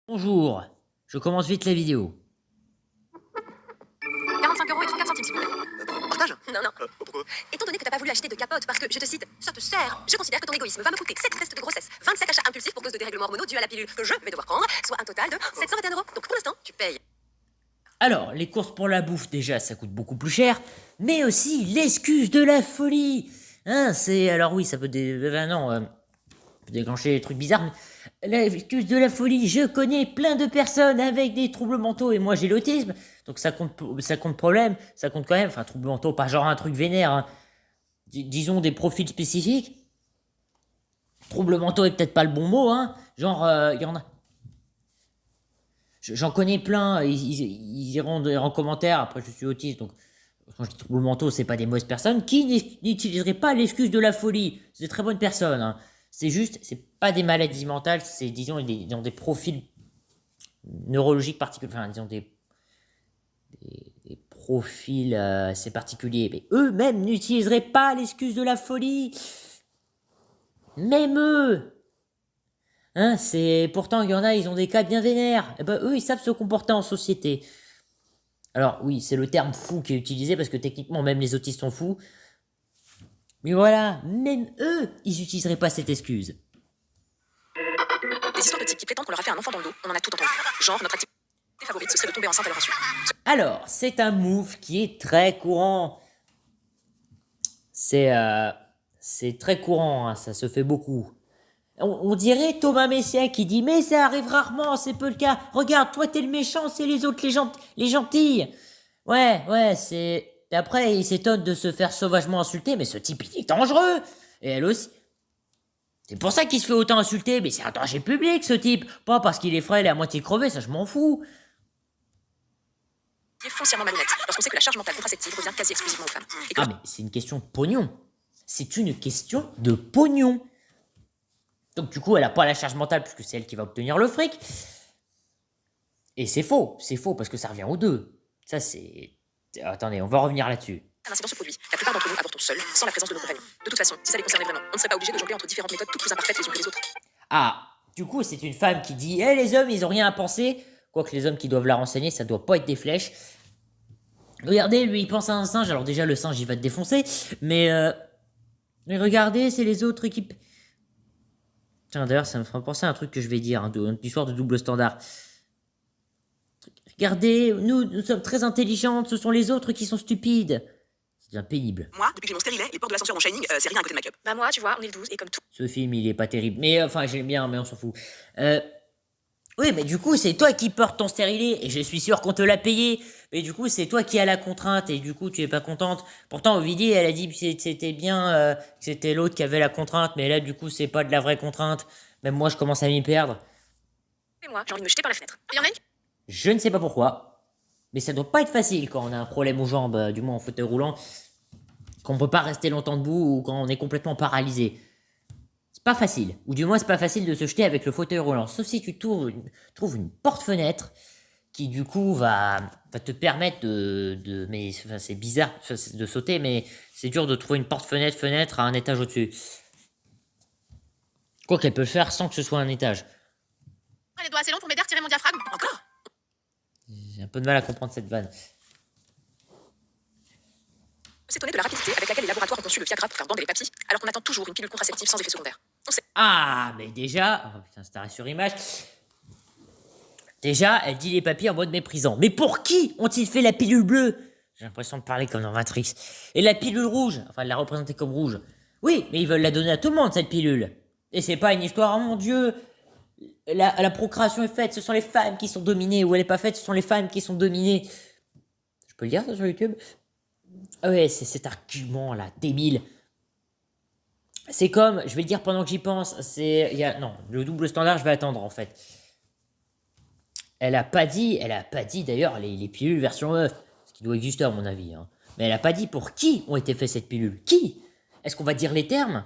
Bonjour, je commence vite la vidéo. 45 € et 34 centimes, s'il vous plaît. Partage. Non, non. Pourquoi? Étant donné que t'as pas voulu acheter de capote parce que, je te cite, ça te sert, je considère que ton égoïsme va me coûter 7 tests de grossesse, 25 achats impulsifs pour cause de dérèglements hormonaux dus à la pilule que je vais devoir prendre, soit un total de 721 €. Donc pour l'instant, tu payes. Alors, les courses pour la bouffe, déjà, ça coûte beaucoup plus cher, mais aussi l'excuse de la folie. Hein, c'est... Alors oui, ça peut, peut déclencher des trucs bizarres, mais l'excuse de la folie, je connais plein de personnes avec des troubles mentaux, et moi j'ai l'autisme, donc ça compte problème, ça compte quand même, enfin, troubles mentaux, pas genre un truc vénère, hein. Disons des profils spécifiques. Troubles mentaux est peut-être pas le bon mot, hein, genre, il y en a... J'en connais plein, ils iront en commentaire, après je suis autiste, donc quand je dis troubles mentaux, c'est pas des mauvaises personnes, qui n'utiliseraient pas l'excuse de la folie, c'est des très bonnes personnes, hein. C'est juste, c'est pas des maladies mentales, c'est disons, ils ont des profils neurologiques particuliers, enfin disons des profils assez particuliers, mais eux-mêmes n'utiliseraient pas l'excuse de la folie, même eux. Hein, c'est pourtant il y en a, ils ont des cas bien vénères. Et ben eux, ils savent se comporter en société. Alors oui, c'est le terme fou qui est utilisé parce que techniquement même les autistes sont fous. Mais voilà, même eux, ils n'utiliseraient pas cette excuse. Des histoires de types qui prétendent qu'on leur a fait un enfant dans le dos, on en a tout entendu. Genre, notre activité favorite, ce serait de tomber enceinte à leur insu. Alors, c'est un move qui est très courant. C'est très courant, hein, ça se fait beaucoup. On dirait Thomas Messia qui dit « Mais ça arrive rarement, c'est peu le cas. Regarde, toi t'es le méchant, c'est les autres les gentils. » Ouais, c'est... Et après, il s'étonne de se faire sauvagement insulter, mais ce type, il est dangereux. Et elle aussi. C'est pour ça qu'il se fait autant insulter, mais c'est un danger public, ce type. Pas parce qu'il est frêle et à moitié crevé, ça je m'en fous. Qui est foncièrement malhonnête, lorsqu'on sait que la charge mentale contraceptive revient quasi exclusivement aux femmes. Et que Ah, mais c'est une question de pognon. C'est une question de pognon. Donc du coup, elle n'a pas la charge mentale puisque c'est elle qui va obtenir le fric. Et c'est faux, parce que ça revient aux deux. Ça c'est... Attendez, on va revenir là-dessus. un incident se produit. La plupart d'entre nous avortons seuls, sans la présence de nos compagnons. De toute façon, si ça les concernait vraiment, on ne serait pas obligé de jongler entre différentes méthodes toutes plus imparfaites les unes que les autres. Ah, du coup, c'est une femme qui dit « Eh, les hommes, ils ont rien à penser. » Quoique les hommes qui doivent la renseigner, ça doit pas être des flèches. Regardez, lui, il pense à un singe. Alors déjà, le singe, il va te défoncer. Mais regardez, c'est les autres qui... Tiens, d'ailleurs, ça me fera penser à un truc que je vais dire, hein, une histoire de double standard. Regardez, nous sommes très intelligentes, ce sont les autres qui sont stupides. C'est bien pénible. Moi, depuis que j'ai mon stérilet, les portes de l'ascenseur en Shining, c'est rien à côté de ma cup. Bah moi, tu vois, on est le 12 et comme tout. Ce film, il est pas terrible. Mais enfin, j'aime bien, mais on s'en fout. Oui, mais du coup, c'est toi qui portes ton stérilet, et je suis sûr qu'on te l'a payé. Mais du coup, c'est toi qui as la contrainte, et du coup, tu es pas contente. Pourtant, Ovidie, elle a dit que c'était bien, que c'était l'autre qui avait la contrainte, mais là, du coup, c'est pas de la vraie contrainte. Même moi, je commence à m'y perdre. Et moi, j'ai envie de me jeter par la fenêtre. Il y en a une. Je ne sais pas pourquoi, mais ça doit pas être facile quand on a un problème aux jambes, du moins en fauteuil roulant, qu'on peut pas rester longtemps debout ou quand on est complètement paralysé. C'est pas facile, ou du moins c'est pas facile de se jeter avec le fauteuil roulant, sauf si tu trouves une porte-fenêtre qui du coup va te permettre mais enfin, c'est bizarre de sauter, mais c'est dur de trouver une porte-fenêtre à un étage au-dessus. Quoi qu'elle peut le faire sans que ce soit un étage. Les doigts assez longs pour m'aider à retirer mon diaphragme. Encore. J'ai un peu de mal à comprendre cette vanne. S'étonner de la rapidité avec laquelle les laboratoires ont conçu le Viagra pour faire bander les papilles, alors qu'on attend toujours une pilule contraceptive sans effet secondaire. On sait. Ah, mais déjà... Oh putain, c'est arrêt sur image. Déjà, elle dit les papilles en mode méprisant. Mais pour qui ont-ils fait la pilule bleue? J'ai l'impression de parler comme dans Matrix. Et la pilule rouge, enfin, elle l'a représentée comme rouge. Oui, mais ils veulent la donner à tout le monde, cette pilule. Et c'est pas une histoire, oh mon Dieu, la procréation est faite, ce sont les femmes qui sont dominées, ou elle est pas faite, ce sont les femmes qui sont dominées. Je peux le dire ça sur YouTube? Ah ouais, c'est cet argument-là, débile. C'est comme, je vais le dire pendant que j'y pense, non, le double standard, je vais attendre en fait. Elle a pas dit d'ailleurs les pilules version meuf, ce qui doit exister à mon avis, hein. Mais elle a pas dit pour qui ont été faites cette pilule. Qui? Est-ce qu'on va dire les termes?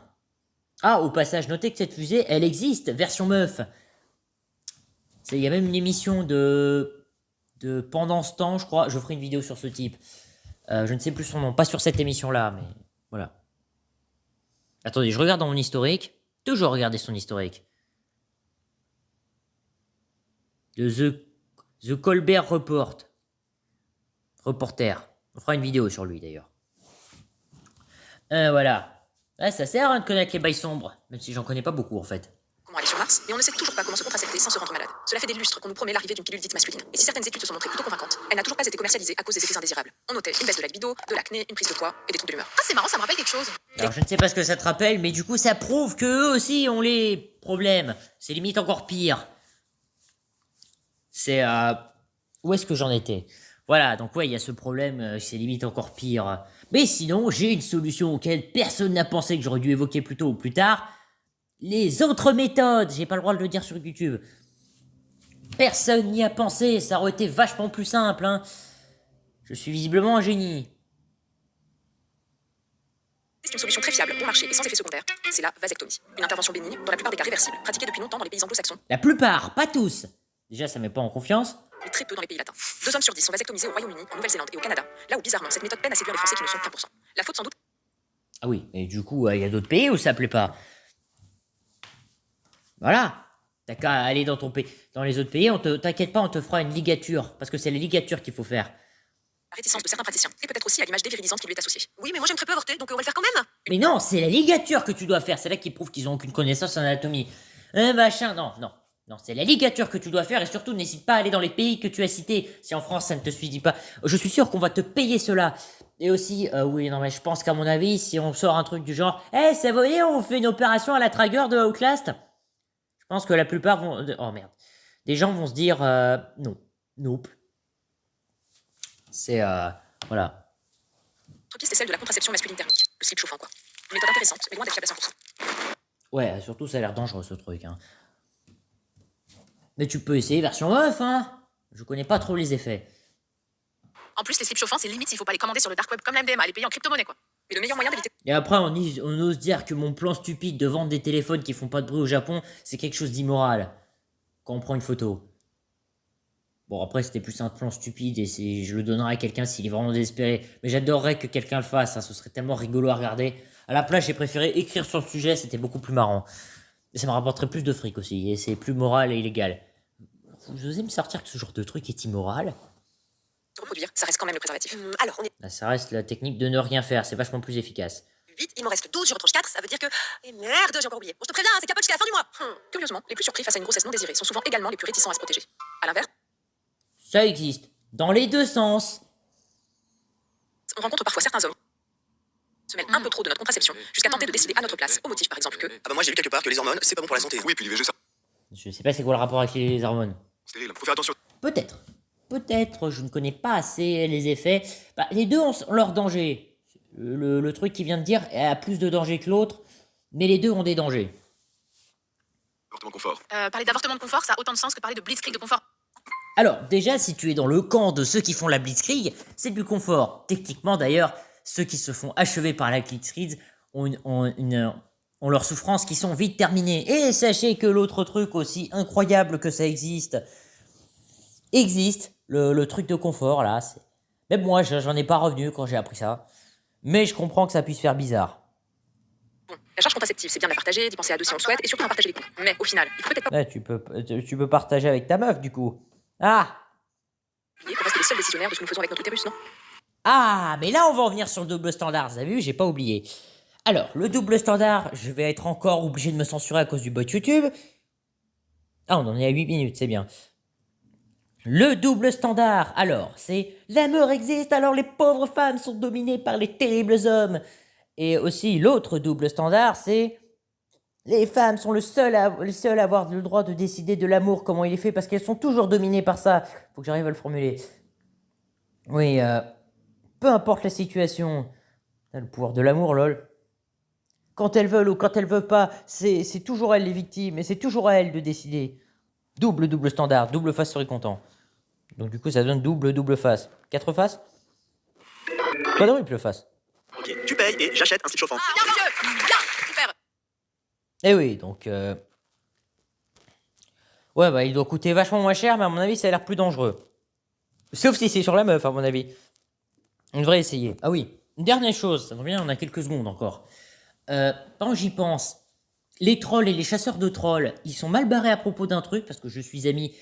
Ah, au passage, notez que cette fusée, elle existe, version meuf. Il y a même une émission de pendant ce temps, je crois, je ferai une vidéo sur ce type. Je ne sais plus son nom, pas sur cette émission-là, mais voilà. Attendez, je regarde dans mon historique. Toujours regarder son historique. de The Colbert Report. Reporter. On fera une vidéo sur lui d'ailleurs. Voilà. Ouais, ça sert de connaître les bails sombres, même si j'en connais pas beaucoup en fait. Comment aller sur Mars, et on ne sait toujours pas comment se contracepter sans se rendre malade. Cela fait des lustres qu'on nous promet l'arrivée d'une pilule dite masculine. Et si certaines études se sont montrées plutôt convaincantes, elle n'a toujours pas été commercialisée à cause des effets indésirables. On notait une baisse de la libido, de l'acné, une prise de poids et des troubles de l'humeur. Ah, c'est marrant, ça me rappelle quelque chose. Alors je ne sais pas ce que ça te rappelle, mais du coup ça prouve que eux aussi ont les problèmes. C'est limite encore pire. C'est où est-ce que j'en étais? Voilà, donc ouais, il y a ce problème, c'est limite encore pire. Mais sinon, j'ai une solution auquel personne n'a pensé que j'aurais dû évoquer plus tôt ou plus tard. Les autres méthodes, j'ai pas le droit de le dire sur YouTube. Personne n'y a pensé, ça aurait été vachement plus simple, hein. Je suis visiblement un génie. C'est une solution très fiable, bon marché et sans effet secondaire. C'est la vasectomie. Une intervention bénigne, dans la plupart des cas réversible, pratiquée depuis longtemps dans les pays anglo-saxons, La plupart, pas tous. Déjà, ça met pas en confiance. mais très peu dans les pays latins. 2 hommes sur 10 sont vasectomisés au Royaume-Uni, en Nouvelle-Zélande et au Canada, là où bizarrement cette méthode peine à séduire les Français qui ne sont qu'un pour cent. La faute sans doute. Ah oui, et du coup, il y a d'autres pays où ça plaît pas. Voilà. T'as qu'à aller dans ton pays. Dans les autres pays, t'inquiète pas, on te fera une ligature. Parce que c'est les ligatures qu'il faut faire. La réticence de certains praticiens, et peut-être aussi à l'image déviridisante qui lui est associée. Oui, mais moi j'aime très peu avorter, donc on va le faire quand même. Mais non, c'est la ligature que tu dois faire. C'est là qu'ils prouvent qu'ils ont aucune connaissance en anatomie. Machin, non, non. Non, c'est la ligature que tu dois faire et surtout n'hésite pas à aller dans les pays que tu as cités. Si en France ça ne te suffit pas, je suis sûr qu'on va te payer cela. Et aussi, oui, non mais je pense qu'à mon avis, si on sort un truc du genre, ça vous voyez, on fait une opération à la Traeger de Outlast. Je pense que la plupart vont, oh merde, des gens vont se dire, non, nope. C'est, voilà. Autre piste est celle de la contraception masculine thermique, le slip chauffant quoi. Une méthode intéressante, mais loin d'être fiable à 100%. Ouais, surtout ça a l'air dangereux ce truc, hein. Mais tu peux essayer version off, hein. Je connais pas trop les effets. En plus, les slips chauffants, c'est limite s'il faut pas les commander sur le dark web comme la MDMA, les payer en crypto-monnaie quoi. Et le meilleur moyen d'éviter. Et après, on ose dire que mon plan stupide de vendre des téléphones qui font pas de bruit au Japon, c'est quelque chose d'immoral. Quand on prend une photo. Bon, après, c'était plus un plan stupide et je le donnerais à quelqu'un s'il est vraiment désespéré. Mais j'adorerais que quelqu'un le fasse, hein, ce serait tellement rigolo à regarder. À la place, j'ai préféré écrire sur le sujet, c'était beaucoup plus marrant. Et ça me rapporterait plus de fric aussi, et c'est plus moral et illégal. Vous osez me sortir que ce genre de truc est immoral? Reproduire, ça reste quand même le préservatif. Alors, on est Là, ça reste la technique de ne rien faire, c'est vachement plus efficace. 8, il m'en reste 12, je retranche 4, ça veut dire que. Et merde, j'ai encore oublié. Bon, je te préviens, c'est capote jusqu'à la fin du mois. Curieusement, les plus surpris face à une grossesse non désirée sont souvent également les plus réticents à se protéger. À l'inverse, Ça existe, dans les deux sens. on rencontre parfois certains hommes se mêlent un peu trop de notre contraception jusqu'à tenter de décider à notre place, au motif par exemple que. Ah bah moi j'ai lu quelque part que les hormones c'est pas bon pour la santé. Oui, puis l'IVG, ça. Je sais pas c'est quoi le rapport avec les hormones. Stérile. Faut faire attention. Peut-être. Peut-être, je ne connais pas assez les effets. Bah, les deux ont leur danger. Le truc qu'il vient de dire a plus de danger que l'autre, mais les deux ont des dangers. Avortement confort. Parler d'avortement de confort, ça a autant de sens que parler de blitzkrieg de confort. Alors, déjà, si tu es dans le camp de ceux qui font la blitzkrieg, c'est du confort. Techniquement, d'ailleurs, ceux qui se font achever par la blitzkrieg ont leurs souffrances qui sont vite terminées. Et sachez que l'autre truc aussi incroyable que ça existe, le truc de confort, là. Même moi, j'en ai pas revenu quand j'ai appris ça. Mais je comprends que ça puisse faire bizarre. Bon, la charge contraceptive, c'est bien de la partager, d'y penser à deux si on le souhaite, et surtout d'en partager les coûts. Mais au final, il faut peut-être pas Ouais, tu peux partager avec ta meuf, du coup. Ah oublier qu'on reste les seuls décisionnaires de ce que nous faisons avec notre utérus, non? Ah, mais là, on va en venir sur le double standard, vous avez vu, j'ai pas oublié. Alors, le double standard, je vais être encore obligé de me censurer à cause du bot YouTube. Ah, on en est à 8 minutes, c'est bien. Le double standard, alors, c'est l'amour existe, alors les pauvres femmes sont dominées par les terribles hommes. Et aussi, l'autre double standard, c'est les femmes sont les seules à avoir le droit de décider de l'amour, comment il est fait, parce qu'elles sont toujours dominées par ça. Faut que j'arrive à le formuler. Oui, peu importe la situation, le pouvoir de l'amour, lol. Quand elles veulent ou quand elles veulent pas, c'est toujours elles les victimes, et c'est toujours à elles de décider. Double standard, double face serait content. Donc du coup, ça donne double face. 4 faces? Quadruple face. Ok, tu payes et j'achète un slip chauffant. Bien, monsieur! Bien! Super! Eh oui, donc... Ouais, bah il doit coûter vachement moins cher, mais à mon avis, ça a l'air plus dangereux. Sauf si c'est sur la meuf, à mon avis. On devrait essayer. Ah oui, une dernière chose, ça tombe bien, on a quelques secondes encore. Quand j'y pense, les trolls et les chasseurs de trolls, ils sont mal barrés à propos d'un truc, parce que je suis ami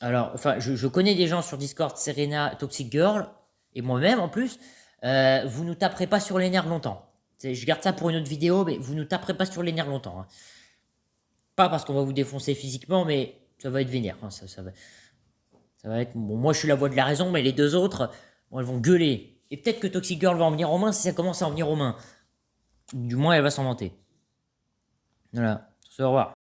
Alors, enfin, je connais des gens sur Discord, Serena, Toxic Girl, et moi-même en plus. Vous nous taperez pas sur les nerfs longtemps. Je garde ça pour une autre vidéo, mais vous nous taperez pas sur les nerfs longtemps. Hein. Pas parce qu'on va vous défoncer physiquement, mais ça va être vénère. Hein, ça va être. Bon, moi je suis la voix de la raison, mais les deux autres, bon, elles vont gueuler. Et peut-être que Toxic Girl va en venir aux mains si ça commence à en venir aux mains. Du moins, elle va s'en vanter. Voilà. Au revoir.